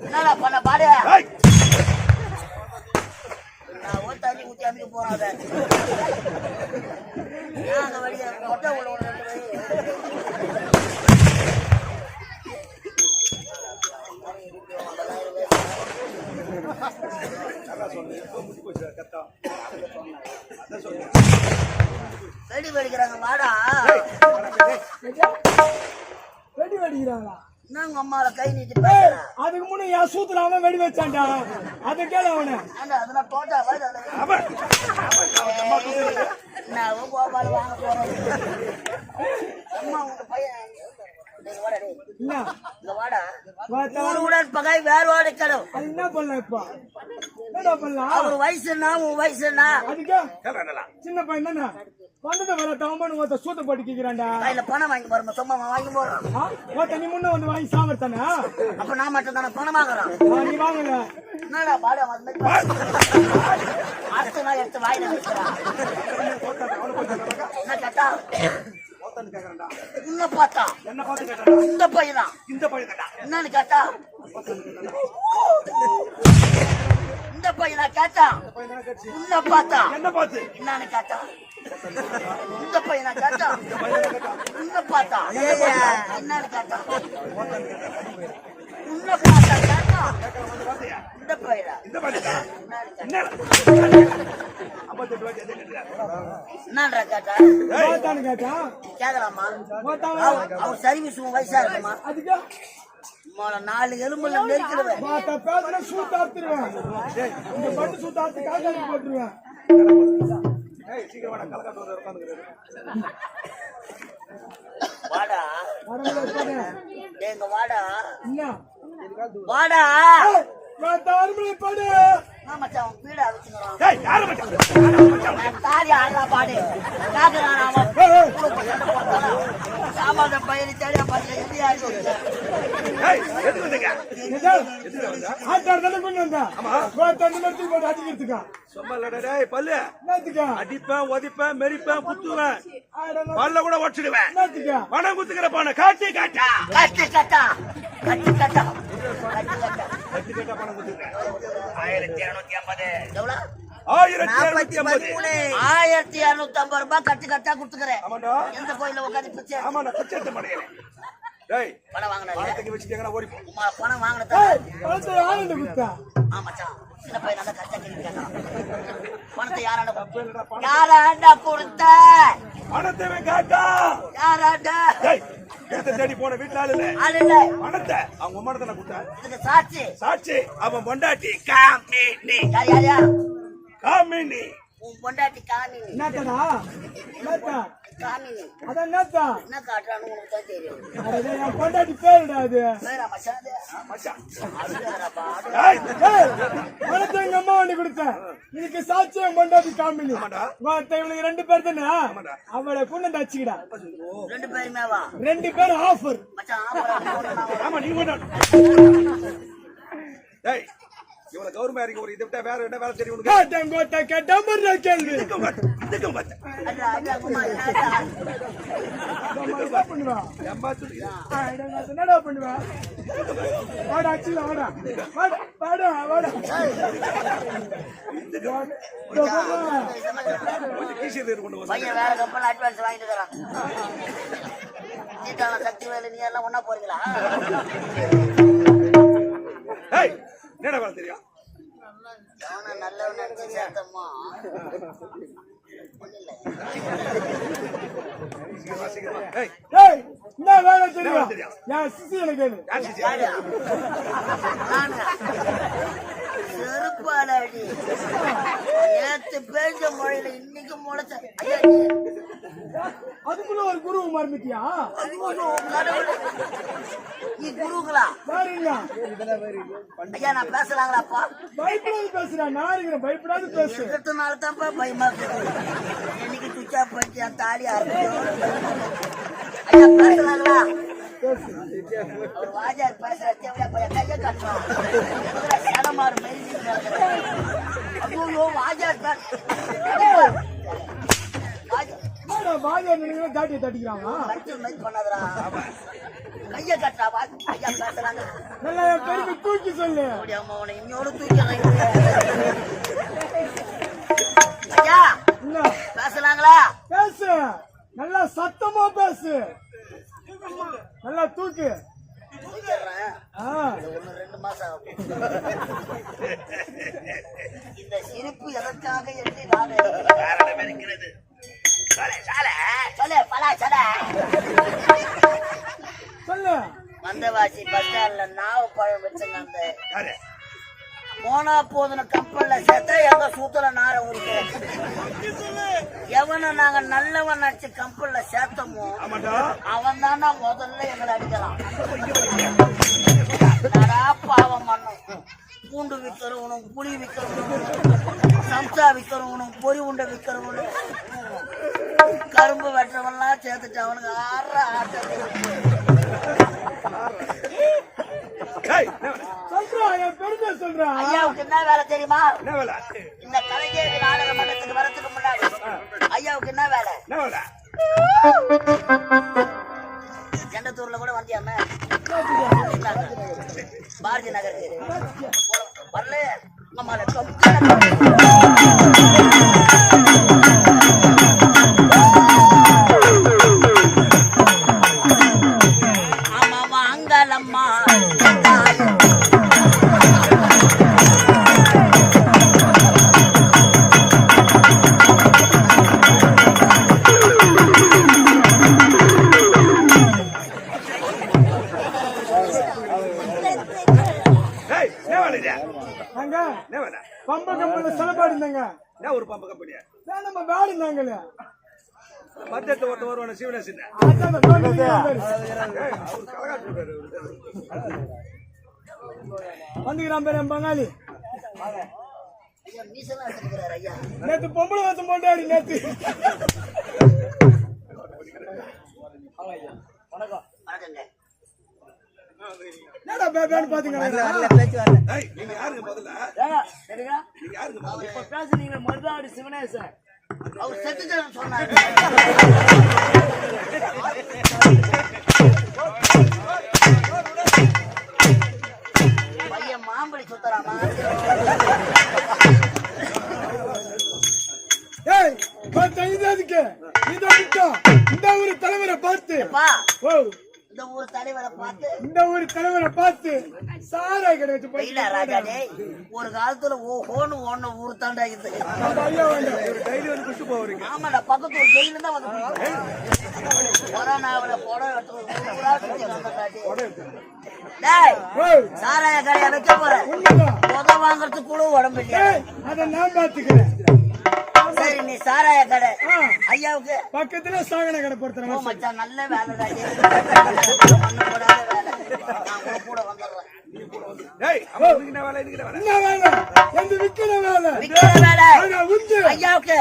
என்னடா பண்ண பாடு நான் தண்ணி ஊற்றி அமைக்க போறாங்க கொட்டை உள்ள வெடி வெடிக்கிறாங்க வாடா வெடி வெடிக்கிறாங்களா என்னங்க அம்மால கை நீட்டி அதுக்கு முன்ன என் சூத்துல அவன் வெடி வச்சான்டா அதை கேளு அவனை அதெல்லாம் தோட்டா நான் கோபால் வாங்க போறேன் அம்மா உங்க பையன் பகை வேற வாட கடவுள் என்ன பண்ணலாம் இப்ப என்ன பண்ணலாம் அவர் வயசு என்ன உன் வயசு என்ன அதுக்கு சின்ன பையன் தானே வந்தது வர தவமான ஒருத்த சூத்த போட்டு கேக்குறான்டா கையில பணம் வாங்கி போறோம் சும்மா வாங்கி போறோம் நீ முன்ன வந்து வாங்கி சாப்பிட்டானே அப்ப நான் மட்டும் தானே பணம் வாங்குறோம் நீ வாங்கல என்னடா பாடு அடுத்த நாள் எடுத்து வாயில வச்சுக்கிறான் என்ன கேட்டா உன்ன பார்த்தா என்ன பார்த்து கேட்டா இந்த பையனா இந்த பையன் கேட்டா என்னன்னு கேட்டா இந்த பையனா கேட்டா உன்ன பார்த்தா என்ன பார்த்து என்னன்னு கேட்டா இந்த பையனா கேட்டா உன்ன பார்த்தா என்னன்னு கேட்டா உன்ன பார்த்தா கேட்டா இந்த பையனா என்னன்றா கேட்டா கேட்கலாமா அவர் சர்வீஸ் வயசா இருக்குமா அதுக்கு 4 எலும்புல நெருக்கிடுவேன் போட்டுருவேன் வாடா எங்க வாடா வாடா பாடு மச்சான் வீடா தாரி ஆடுறா பாடு சாமான் பயிர் சரியா பாட்டு அடிப்பேன் உதைப்பேன் மெரிப்பேன் குத்துவேன் பல்ல கூட ஒடிச்சிடுவேன் பணம் குத்துக்கிற பணம் காட்டி காட்டா கட்டி கட்டா கட்டி கட்டா கட்டி கட்டா பணம் குத்துக்கிறேன் 1250 எவ்வளவு 1250 ரூபாய் கட்டு கட்டா குடுத்துக்கிறேன் எந்த கோயில உட்காந்து பிச்சை பணம் வாங்கினா பணம் வாங்கினா சின்ன பையன் பணத்தை யாராண்டா கொடுத்த பணத்தை கேட்டா யாராண்டா தேடி போன வீட்டுல இல்ல பணத்தை அவங்க உமாடத்தை கொடுத்தேன் சாட்சி சாட்சி அவன் பொண்டாட்டி காமினி காமினி உன் பொண்டாட்டி காமினி காமினி அதான் என்ன காட்டுறான்னு உனக்கு தான் தெரியும் பொண்டாட்டி பேருடா அது பணத்தை எங்க அம்மா வண்டி கொடுத்தேன் இதுக்கு சாட்சியம் பொண்டாட்டி காமினி இவனுக்கு 2 பேர் தானே அவளை கொண்டு வந்து வச்சுக்கிடா 2 பேருமேவா 2 பேரும் ஆஃபர் ஆமா நீ இவ்வளவு கௌரவமா இருக்கு ஒரு இதை விட்டா வேற என்ன வேலை தெரியும் கேள்வி என்னடா பண்ணுவா வாடா வாடா வாடா வாடா பையன் வேற கம்பெனி அட்வான்ஸ் வாங்கிட்டு தரான் சக்தி வேலை நீ எல்லாம் ஒன்னா போறீங்களா என்ன வேலை தெரியும் நல்லவன் நினைச்சு சேர்த்தம்மா என்ன வேலை தெரியும் செருப்பாடி நேத்து பேஞ்ச மழையில இன்னைக்கு முளைச்ச அதுக்குள்ள ஒரு குரு மறந்துட்டியா நீ குருங்களா ஐயா நான் பேசுறாங்களாப்பா பயப்படாது பேசுறேன் நான் இருக்கிறேன் பயப்படாது பேசு இருக்கிறதுனால தான்ப்பா பயமா இருக்குது இன்னைக்கு சுச்சா போயிட்டு என் தாலியா இருக்கு ஐயா பேசுறாங்களா அவர் வாஜார் பேசுற கைய கட்டணும் ஐயோ வாஜார் வாதியார் நினைக்கிற தாட்டியை தட்டிக்கிறாங்க. கட்டு மாதிரி பண்ணாதடா. கையை கட்டா வா. ஐயா பேசுறாங்க. நல்லா என் பெருமை தூக்கி சொல்லு. அப்படியாம்மா உன்னை இன்னோட தூக்கிறேன். ஐயா என்ன பேசுறாங்களா? பேசு, நல்லா சத்தமா பேசு, நல்லா தூக்கு. தூக்கிறேன். ஆ, ஒண்ணு 2 மாசம் ஆகும். இந்த சிரிப்பு எதற்காக என்று நான் காரணம் இருக்கிறது. சொல்லு பலா சொல்ல. சொல்லு. மந்தவாசி பஸ் ஸ்டாண்ட்ல நாவ பழம் வச்சுங்க. அந்த போனா போதுன கப்பல்ல சேர்த்தா எங்க சூத்துல நார ஊருக்கு எவனை நாங்க நல்லவன் நினைச்சு கப்பல்ல சேர்த்தமோ அவன் தானா முதல்ல எங்களை அடிக்கலாம். பாவம் பண்ணும். பூண்டு விக்கிறவனும், புளி விக்கிறவனும், சம்சா விக்கிறவனும், பொறி உண்டை விக்கிறவனும், கரும்பு வெட்டுறவன்லாம் சேர்த்துட்டு அவனுக்கு ஆடுற ஆட்டத்தை சொல்றா, என் பெருமை சொல்றா. ஐயாவுக்கு என்ன வேலை தெரியுமா? என்ன வேலை? இந்த கலைஞர் நாடக மன்றத்துக்கு வரதுக்கு முன்னாடி ஐயாவுக்கு என்ன வேலை? என்ன வேலை? ஜெண்டத்தூர்ல கூட வந்தியாம பாரதி நகருக்கு வரல. ஆமாமா அங்கலம்மா பம்ப கம்பெனில செலப்பாடு இருந்தாங்க. ஒரு பம்பு கம்பெனியா? நம்ம வேலை இருந்தாங்களே பட்ஜெட் ஓட்ட வருவான சிவனேசன். வந்துக்கிறான் பேர் பங்காளி. ஐயா நேத்து பொம்பளை வாசம் போட்டாடி. நேத்து என்னடா பேபான்னு பாத்தீங்களா? நீங்க யாருங்க முதல்ல? இப்ப பேசுறீங்க மருதாடி சிவனேசன். அவர் செத்துட்டேன்னு சொன்னாரு. பையன் மாம்பழி சுத்தராமா? ஏய் இதுக்கு இந்த ஊர் தலைவரை பார்த்து இந்த ஊர் தலைவரை பார்த்து இந்த ஊர் தலைவரை பார்த்து சாராய் கடை வச்சு போயில ராஜாடே. ஒரு காலத்துல ஓஹோன்னு ஓன ஊர் தாண்டா இது. ஆமாடா, பக்கத்து ஒரு ஜெயில தான் வந்து கொரோனாவில சாராய கடையை வைக்க போறேன். உத வாங்கறதுக்கு கூட உடம்பு இல்லையா? அதை நான் பாத்துக்கிறேன். சரி, நீ சாராய கடை ஐயாவுக்கு பக்கத்துல சாகன கடை பொறுத்த மச்சான் நல்ல வேலை தான். வேலை நான் கூட வந்துடுறேன். ஐயாவுக்கு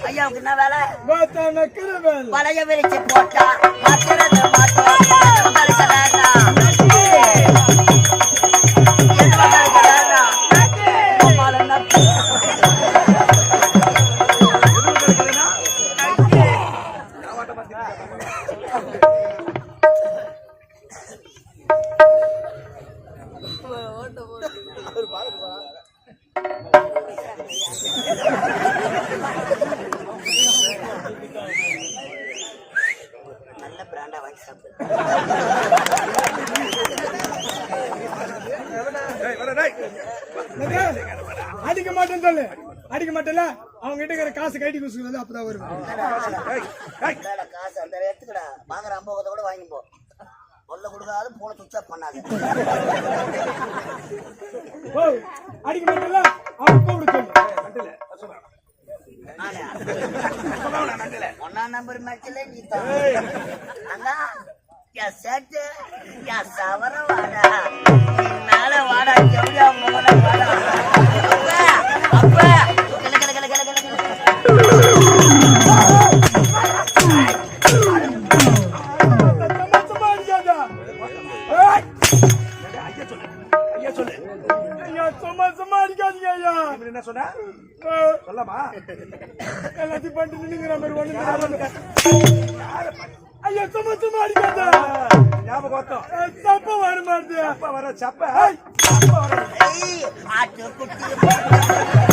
ஐயாவுக்கு என்ன வேலை? வளைய விரிச்சு போட்டா நல்ல பிராண்டா வாங்கி சாப்பிடு. அடிக்க மாட்டேன்னு சொல்லு. அடிக்க மாட்டேல அவங்க கிட்ட இருக்கிற காசு கைட்டி குசுக்குறது அப்பதான் வரும். காசு அந்த எடுத்துக்கடா. வாங்குற 50 கூட வாங்கி போ. கொல்ல கொடுக்காது போன சுவிட்ச் ஆஃப் பண்ணாது. அடிக்க மாட்டேல அவங்க கூப்பிடு சொல்லு. ஒன்னா நம்பர் மேட்ச்ல நீ தான் அண்ணா சேட்டு சவர வாடா மேல வாடா எப்படியா வாடா அப்ப சும்மா சும்மா அடிக்காதீங்க ஐயா. என்ன சொன்ன? சொல்லமா எல்லாத்தையும் பண்ணிட்டு நின்னுங்கிற மாதிரி ஒண்ணு ஐயா சும்மா சும்மா அடிக்காத ஞாபகம் வந்தோம். தப்ப வர மாட்டேன் சப்ப வர சப்ப சப்ப வர ஏய், ஆட்டு குட்டி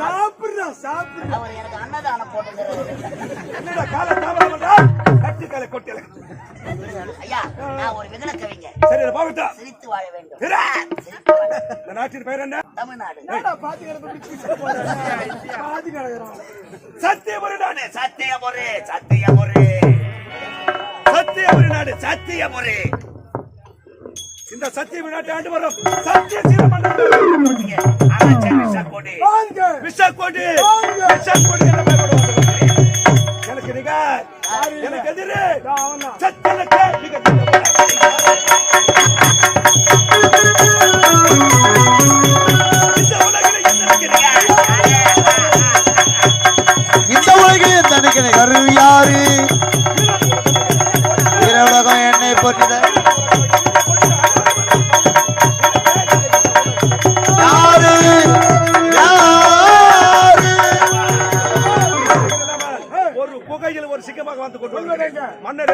சாப்பிடுறா அவர் எனக்கு அன்னதானம் போட்டுக்கிறாரு. என்னடா கால தாமதம் பண்றா? கட்டி காலை கொட்டில. ஐயா, நான் ஒரு விதன கவிங்க. சரி இத போகட்டா. சிரித்து வாழ வேண்டும். இரு. சிரித்து வாழ வேண்டும். இந்த நாட்டின் பெயர் என்ன? தமிழ்நாடு. என்னடா பாத்துக்கிறத பிடிச்சு பாதி கிடக்குறான் சத்தியபுரி நாடு. சத்தியமுறை, சத்தியமுறை. சத்தியபுரி நாடு. சத்தியபுரி. இந்த சத்தியபுரி நாட்டை ஆண்டு வரும் சத்தியசீல மன்னன் அமைச்சர் விஷக்கொடி. வாங்க விஷக்கொடி. வாங்க. விஷக்கொடி என்ற பெயரோடு வந்திருக்கிறேன். எனக்கு நிகர், எனக்கு எதிரி அவனா சத்தியனுக்கு நிகர். இந்த உலகில் என்ன இருக்கிறீர்கள்? இந்த உலகில் தனக்கு கருவி யாரு உலகம் என்னை போற்றிட யாரு யாரு ஒரு குகையில் ஒரு சிங்கமாக வந்து கொண்டு வந்தாங்க. மன்னர்